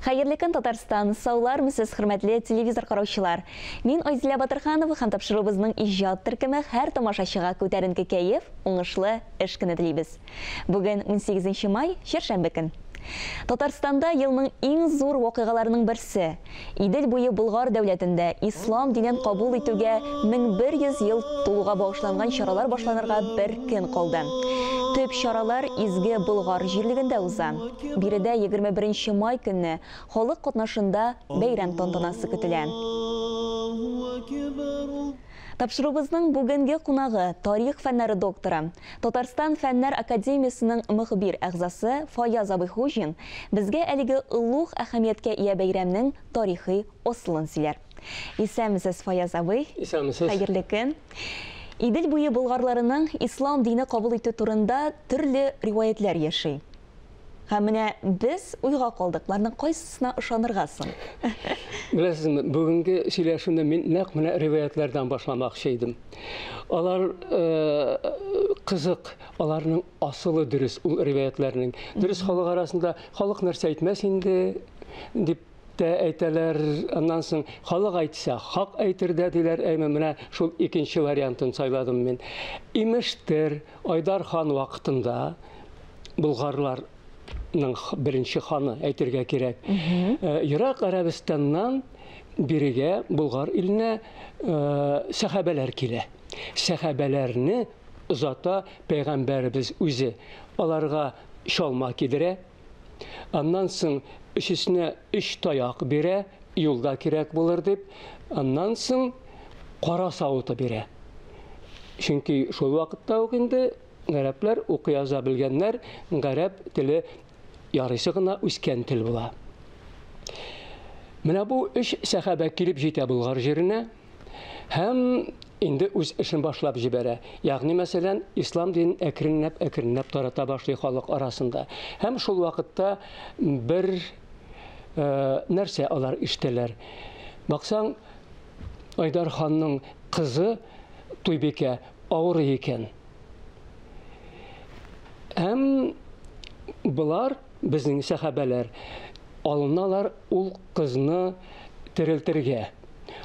Хәерле көн, Татарстан, саулар мисез хөрмәтле телевизор караучылар. Мин Айзилә Батырханова һәм тапшыруыбызның иҗат төркеме һәр тамашачыга күтәренке кәеф, уңышлы эш көне телибез. Бүген 18 май, чәршәмбе көн. Татарстанда елның иң зур вакыйгаларының берсе. Идел буе Болгар дәүләтендә ислам динен кабул итүгә 1100 ел тулуга багышланган чаралар башланырга бер көн калды. Төп чаралар изге Болгар җирлегендә уза. Биредә 21 май көнне халык катнашында бәйрәм тантанасы көтелә. Тапшыруыбызның бүгенге кунагы тарих фәннәре докторы, Татарстан фәннәр академиясының мөхбир әгъзасы Фаяз Абыйхужин безгә әлеге улуг әһәмияткә ия бәйрәмнең тарихи асылын сөйләр. Исәнмесез, Фаяз абый? Исәнмесез. Хәерле көн. Идел буе болгарларының ислам дине кабул итү турында төрле риваятләр яши. Һәм менә без уйга калдыкларның кайсысына ышанырга соң? Беләсезме, бүгенге сөйләшүне мин нәкъ менә риваятлардан башламакчы идем. Алар кызык, аларның асылы дөрес ул риваятларның. Дөрес халык арасында халык нәрсә әйтмәс инде дип тә әйтәләр, аннан соң халык әйтсә, хак әйтер диләр, әйме менә шул икенче вариантын сайладым мин. Имештер, Айдар хан вакытында болгарлар беренче ханы әйтергә кирәк. Ирак Арабистаннан бирегә Болгар иленә сахабалар килә. Сахабаларны озата пәйгамбәрбез үзе. Аларга шалма кидерә. Аннан соң өчесенә 3 таяк бирә, юлда кирәк булыр дип. Аннан соң кара савыты бирә. Чөнки шул вакытта ук инде гарәпләр укый яза белгәннәр, гарәп теле ярыйсы гына үскән тел була. Менә бу 3 сахаба килеп җитә Болгар җиренә һәм инде үз эшен башлап җибәрә. Ягъни мәсәлән, ислам динен әкренләп тарата башлый халык арасында. Һәм шул вакытта бер нәрсә алар ишетәләр. Баксаң, Айдар ханның кызы Туйбикә авыр икән. Һәм булар безнең сахабалар алыналар ул кызны терелтергә.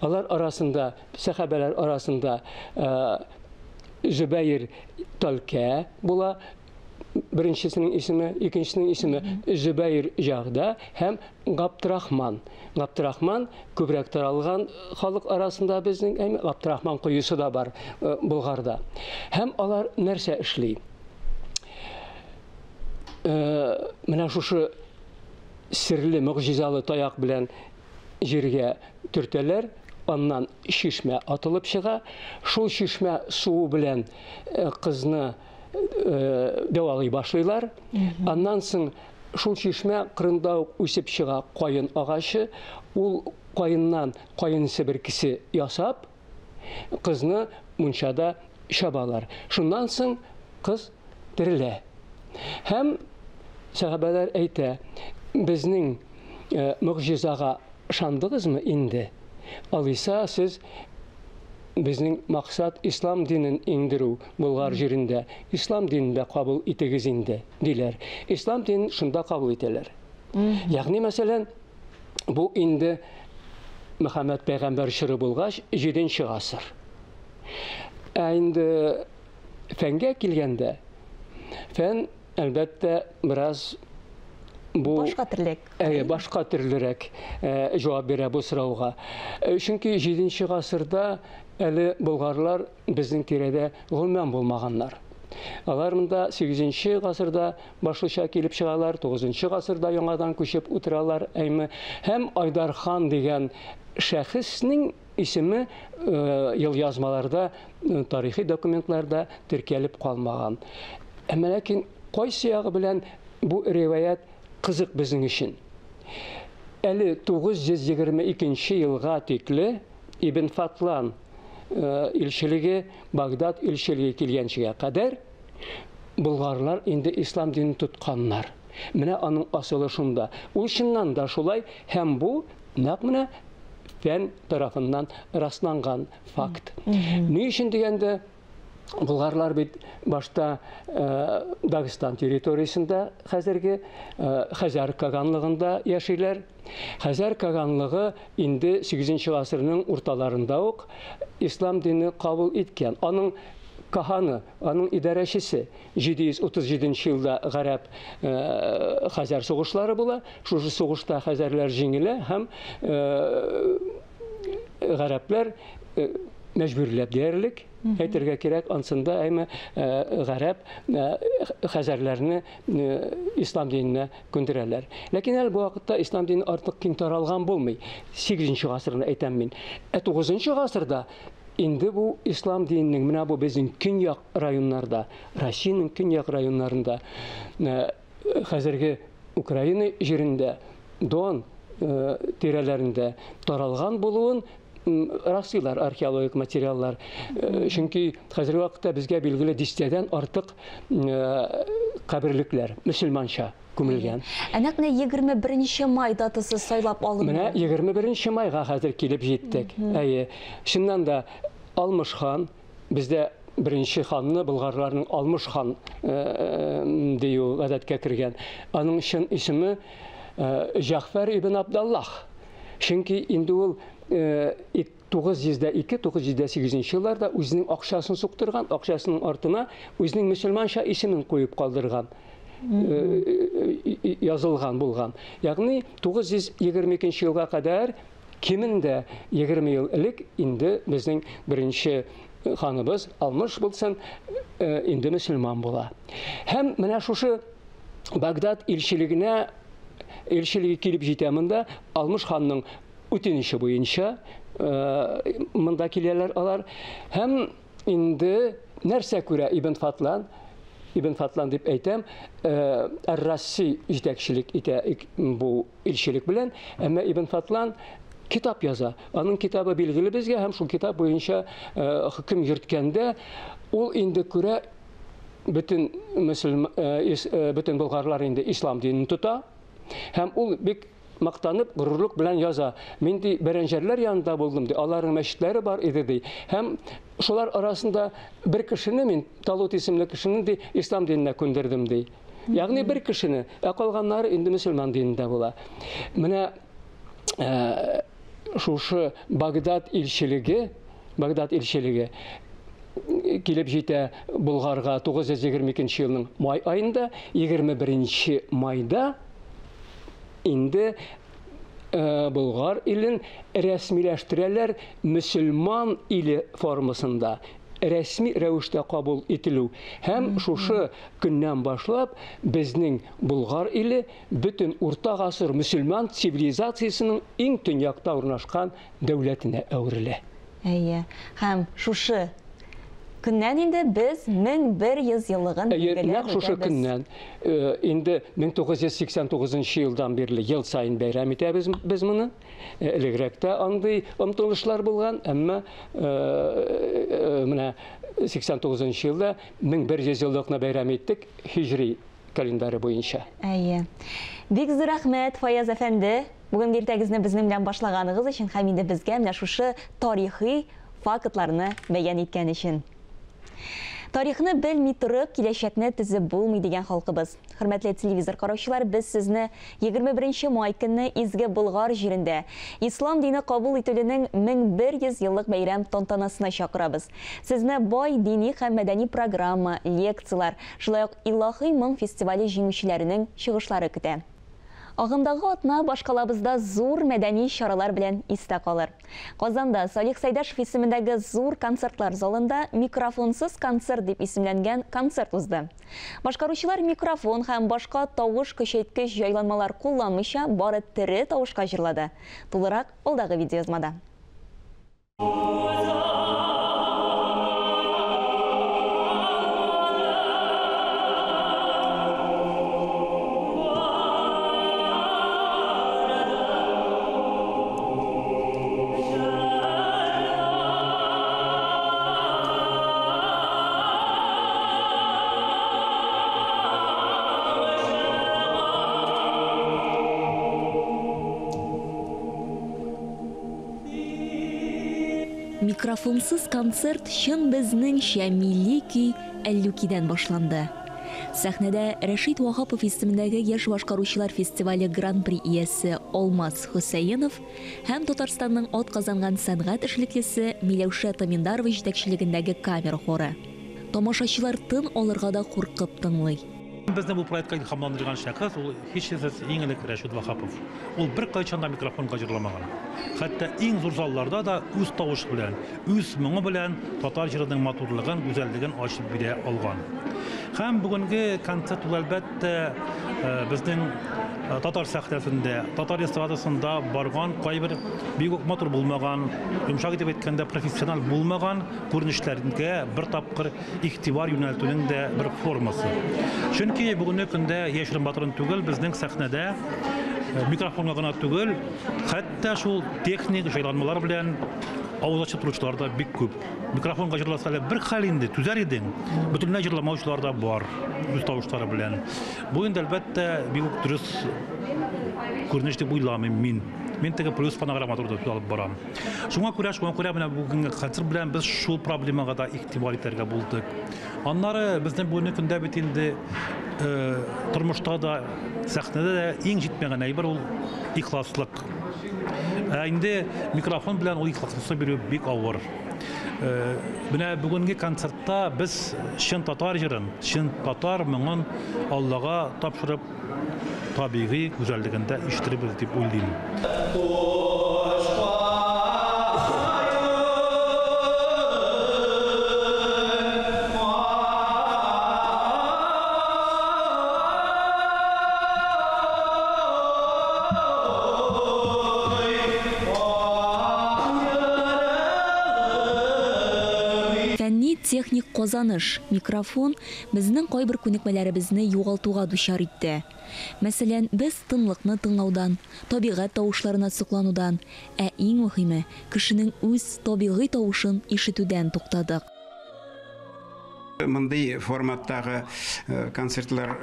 Алар арасында, сахабалар арасында Зөбәйр Талка була, беренчесенең исеме, икенчесенең исеме Зөбәйр Җагда һәм Габдрахман. Габдрахман күбрәк таралган халык арасында безнең Габдрахман куюсы да бар Болгарда. Һәм алар нәрсә эшли? Менә шушы серле мөгъҗизалы таяк белән җиргә төртәләр, аннан шишмә атылып чыга. Шул шишмә суы белән кызны дәвалый башлыйлар. Аннан соң шул шишмә кырында үсеп чыга кайын агачы. Ул кайыннан кайын себеркесе ясап, кызны мунчада шабалар. Шуннан соң кыз терелә. Һәм сахабалар әйтә, безнең мөгъҗизага ышандыгызмы инде? Алайса сез безнең максат ислам динен иңдерү Болгар җирендә, ислам динендә кабул итегез инде диләр. Ислам динен шунда кабул итәләр. Ягъни мәсәлән, бу инде Мөхәммәд пәйгамбәр чоры булгач 7нче гасыр. Инде фәнгә килгәндә, фән әлбәттә бераз бу башка төрлерәк җавап бирә бу сорауга. Чөнки 7нче гасырда әле болгарлар безнең тирәдә гомумән булмаганнар. Алар монда 8нче гасырда башлыча килеп чыгалар, 9нчы гасырда яңадан күчеп утыралар, һәм Айдар хан дигән шәхеснең исеме ел язмаларда, тарихи документларда теркәлеп калмаган. Ләкин кайсы ягы белән бу риваят кызык безнең өчен. Әле 922 елга тикле Ибн Фатлан илчелеге, Багдад илчелеге килгәнчегә кадәр болгарлар инде ислам динен тотканнар. Менә аның асылы шунда. Ул чыннан да шулай, һәм бу нәкъ менә фән тарафыннан расланган факт. Ни өчен дигәндә, Bulgarlar bit başta Dağıstan territoriyasında hәзерге Хәзәр Kaganlığında yaşayırlar. Хәзәр Kaganlığı indi 8. asırının ortalarında ok İslam dinini kabul etken. Onun kahanı, onun idareçisi 737 yılda Garap Хәзәр soğuşları bula. Şu soğuşta Хәзәрләр жеңілі hem Garaplar mecburlab diyerlik. Әйтергә кирәк, ансында әйме гарәп хәзәрләрне ислам диненә күндерәләр. Ләкин әле бу вакытта ислам дине артык киң таралган булмый. 8 гасырны әйтәм мин. 9 гасырда инде бу ислам диненең менә бу безнең көньяк районнарда, Россиянең көньяк районнарында, хәзерге Украина җирендә, Дон тирәләрендә таралган булуын rasıylar, arkeologik materiallar. Çünkü hazır vakitte bizge bilgili disteden artık kabirlikler, Müslümança kumulgan. Әнәк менә 21 май датасы сайлап алынды. Менә 21 майга хәзер килеп җиттек. Әйе. Шуннан да Алмыш хан, бездә birinci ханны болгарларның Алмыш хан дию гадәткә кергән. Аның исеме Җафар ибн Абдаллах. Çünkü indi ул 902-908 yıllarda özünün akşasını soktırgan, akşasının артына özünün Müslümança ismini koyup kaldırgan, yazılgan bulgan. Yani 922 yılga kadar kimin de 20 yıl ilik indi bizning birinci hanımız Almış bulsun indi Müslüman bula. Hem menә şuшы Bagdad elçiliği kilip jiteminde Almış hanның үтенеше буенча монда киләләр алар. Hem инде нәрсә күрә Ibn Fatlan дип әйтәм, Ар-Расси җитәкчелек итә бу илчелек белән, әмма Ibn Fatlan kitap яза. Аның китабы билгеле безгә, һәм шул китап буенча хөкем йөрткәндә ул инде күрә бөтен болгарлар инде ислам динен тота. Һәм ул бик maqtanıp, gururluk bilen yaza. Min di berenjerler yanında buldum di. Allah'ın meşitleri var idi di. Hem şolar arasında bir kişini min, Talut isimli kişinin di İslam dinine kundurdım di. Yani bir kişini, kalganları indi Müslüman dininde bula. Mine şu Bagdad ilçiliği kilip jite Bulgarga 922 yılının may ayında, 21 mayda indi Bulgar ilin resmileştireler Müslüman ili formasında resmi rəvişdə kabul etilü. Hem şuşu gündən başlap bizning Bulgar ili bütün Orta Asır Müslüman sivilizasiyasının en tünyakta urnaşkan devletine əvrilə. Әйе. Hem şuşu Күннән инде без 1100 еллыгын Нәкъ шушы көннән инде 1989 елдан бирле ел сайын бәйрәм итәбез без моны. Элегрәктә андый омтылышлар булган, әмма менә 89 елда 1100 еллыкны бәйрәм иттек Хиҗри календаре буенча. Әйе. Бик зур рәхмәт, Фаяз әфәнде. Бүген иртәгезне безнең белән башлаганыгыз өчен һәм инде безгә менә шушы тарихи фактларны бәян иткән өчен. Тарихны белми торып, киләчәкне төзеп булмый дигән халкыбыз. Хөрмәтле телевизор караучылар, без сезне 21 май көнне Изге Болгар җирендә ислам дине кабул итүленең 1100 еллык бәйрәм тантанасына чакырабыз. Сезне бай дини һәм мәдәни программа, лекциялар, шулай ук Илаһи моң фестивале җиңүчеләренең чыгышлары көтә. Агымдагы атна башкалабызда зур мәдәни чаралар белән истә калыр. Казанда Салих Сайдашев исемендәге зур концертлар залында микрофонсыз концерт дип исемләнгән концерт узды. Башкаручылар микрофон һәм башка тавыш көчәйткеч җайланмалар кулланмыйча бары тере тавышка җырлады. Тулырак алдагы видеоязмада. Микрофонсыз концерт шын безнеңчә милли көй Әллүкидән башланды. Сәхнәдә Рәшит Вахапов исемендәге яшь башкаручылар фестивале гран-при иясе Алмаз Хусаинов һәм Татарстанның атказанган сәнгать эшлеклесе Миләүшә Таминдарова җитәкчелегендәге камера хоры. Тамашачылар тын алырга да куркып тыңлый. Безне бу проектка илһамландырган шәхес ул һичшиксез иң элек Рәшит Вахапов. Ул бер кайчан да микрофонга җырламаган. Хәтта иң зур залларда да үз тавышы белән, үз моңы белән татар җырының матурлыгын, гүзәллеген ачып бирә алган. Һәм бүгенге концерт ул әлбәттә безнең татар сәхнәсендә, татар эстрадасында барган кайбер бик матур булмаган, йомшак итеп әйткәндә профессиональ булмаган күренешләргә бер тапкыр игътибар юнәлтүнең дә бер формасы. Чөнки бүгенге көндә яшьрен батырын түгел, безнең сәхнәдә микрофонга гына түгел, хәтта шул техник җайланмалар белән авыз ачып торучылар да бик күп. Микрофонга җырласа бер хәл инде, түзәр идең. Бөтенләй җырламаучылар да бар, үз тавышлары белән. Бу инде әлбәттә бик дөрес күренеш дип уйламыйм мин. Мин теге плюс фонограмматурда алып барам. Шуңа күрә менә бүгенге концерт белән без шул проблемага да игътибар итәргә булдык. Аннары безнең бүгенге көндә бит инде тормышта да, сәхнәдә дә иң җитмәгән әйбер ул ихласлык. Инде микрофон белән ул ихласлыкны бирү бик авыр. Менә бүгенге концертта без чын татар җырын, чын татар моңын Аллага тапшырып, табигый гүзәллегендә ишеттербез дип уйлыйм. Техник казаныш, микрофон безнең кайбер күнекмәләребезне югалтуга дучар итте. Мәсәлән, без тынлыкны тыңлаудан, табигать тавышларына сокланудан, иң мөһиме, кешенең үз табигый тавышын ишетүдән туктадык. Мондый форматтагы концертлар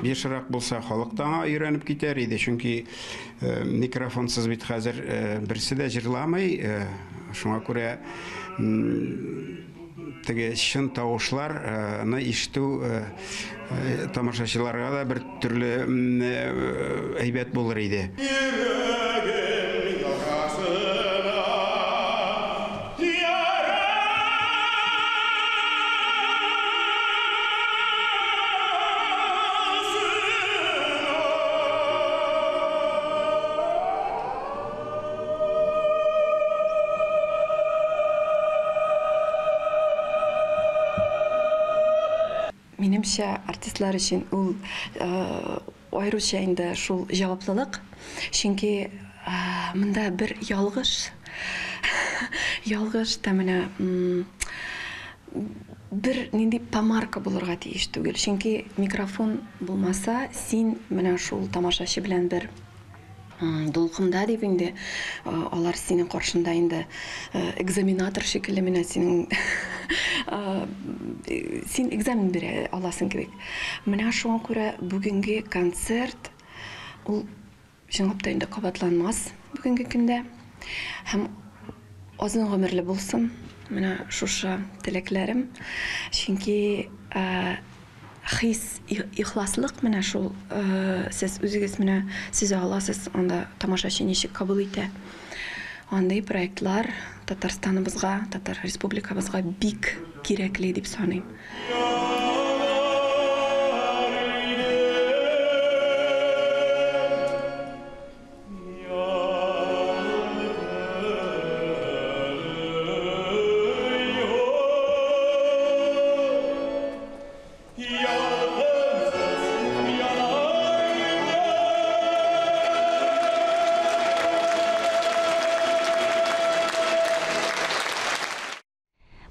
ешрак булса, халык та өйрәнеп китәр иде, чөнки микрофонсыз бит хәзер берсе дә җырламый. Шуңа күрә теге чын тавышларны ишетү тамашачыларга да бер төрле әйбәт булыр иде. Минемчә, артистлар өчен ул аеруча инде шул җаваплылык, чөнки монда бер ялгыш та менә бер нинди помарка булырга тиеш түгел, чөнки микрофон булмаса, син менә шул тамашачы белән бер дулкында дип инде алар синең каршында инде экзаменатор шикелле менә синең син экзамен бирә аласың кебек. Менә шуңа күрә бүгенге концерт ул чынлап та инде кабатланмас бүгенге көндә. Һәм озын гомерле булсын. Менә шушы теләкләрем. Чөнки хис, ихласлык менә шул сез үзегез менә сизә аласыз, анда тамашачы ничек кабул итә. Андый проектлар Татарстаныбызга, Татар Республикабызга бик кирәкле дип саныйм.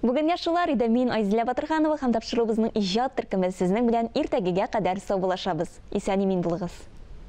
Бүген яшылар иде, мин Айзилә Батырханова һәм тапшыруыбызның иҗат төркеме сезнең белән иртәгегә кадәр сау булашабыз. Исән-имин булыгыз.